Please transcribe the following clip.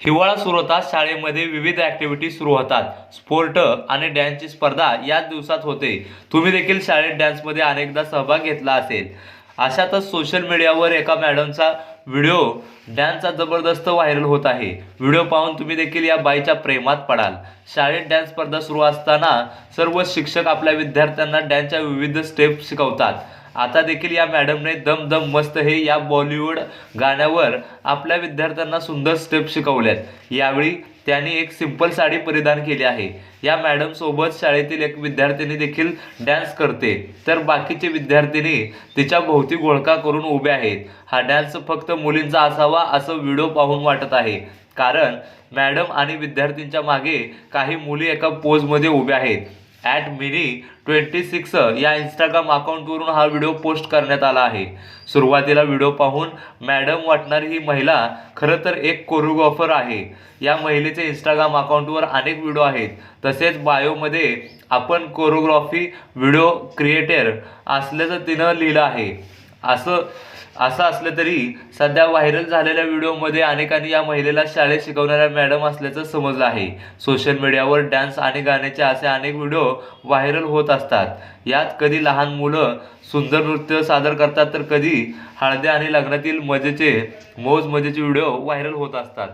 हिवाळा सुरू होताच शाळेमध्ये विविध ॲक्टिव्हिटी सुरू होतात. स्पोर्ट आणि डॅन्सची स्पर्धा याच दिवसात होते. तुम्ही देखील शाळेत डॅन्समध्ये अनेकदा सहभाग घेतला असेल. अशातच सोशल मीडियावर एका मॅडमचा व्हिडिओ डॅन्सचा जबरदस्त व्हायरल होत आहे. व्हिडिओ पाहून तुम्ही देखील या बाईच्या प्रेमात पडाल. शाळेत डॅन्स स्पर्धा सुरू असताना सर्व शिक्षक आपल्या विद्यार्थ्यांना डॅन्सच्या विविध स्टेप शिकवतात. आता देखील या मॅडमने दम दम मस्त हे या बॉलिवूड गाण्यावर आपल्या विद्यार्थ्यांना सुंदर स्टेप शिकवल्यात. यावेळी त्यांनी एक सिंपल साडी परिधान केली आहे. या मॅडम सोबत शाळेतील एक विद्यार्थिनी देखील डॅन्स करते, तर बाकीचे विद्यार्थिनी तिच्या भोवती घोळका करून उभे आहेत. हा डॅन्स फक्त मुलींचा असावा असं व्हिडिओ पाहून वाटत आहे, कारण मॅडम आणि विद्यार्थ्यांच्या मागे काही मुली एका पोजमध्ये उभ्या आहेत. @mini26 या इंस्टाग्राम अकाउंटवरून हा व्हिडिओ पोस्ट करण्यात आला आहे. सुरुवातीला व्हिडिओ पाहून मॅडम वाटणारी ही महिला खरं तर एक कोरिओग्राफर आहे. या महिलेचे इंस्टाग्राम अकाउंटवर अनेक व्हिडिओ आहेत. तसेच बायोमध्ये आपण कोरिओग्राफी व्हिडिओ क्रिएटर असल्याचं तिनं लिहिलं आहे. असं असलं तरी सध्या व्हायरल झालेल्या व्हिडिओमध्ये अनेकांनी या महिलेला शाळेत शिकवणाऱ्या मॅडम असल्याचं समजलं आहे. सोशल मीडियावर डान्स आणि गाण्याचे असे अनेक व्हिडिओ व्हायरल होत असतात. यात कधी लहान मुलं सुंदर नृत्य सादर करतात, तर कधी हळदी आणि लग्नातील मजेचे व्हिडिओ व्हायरल होत असतात.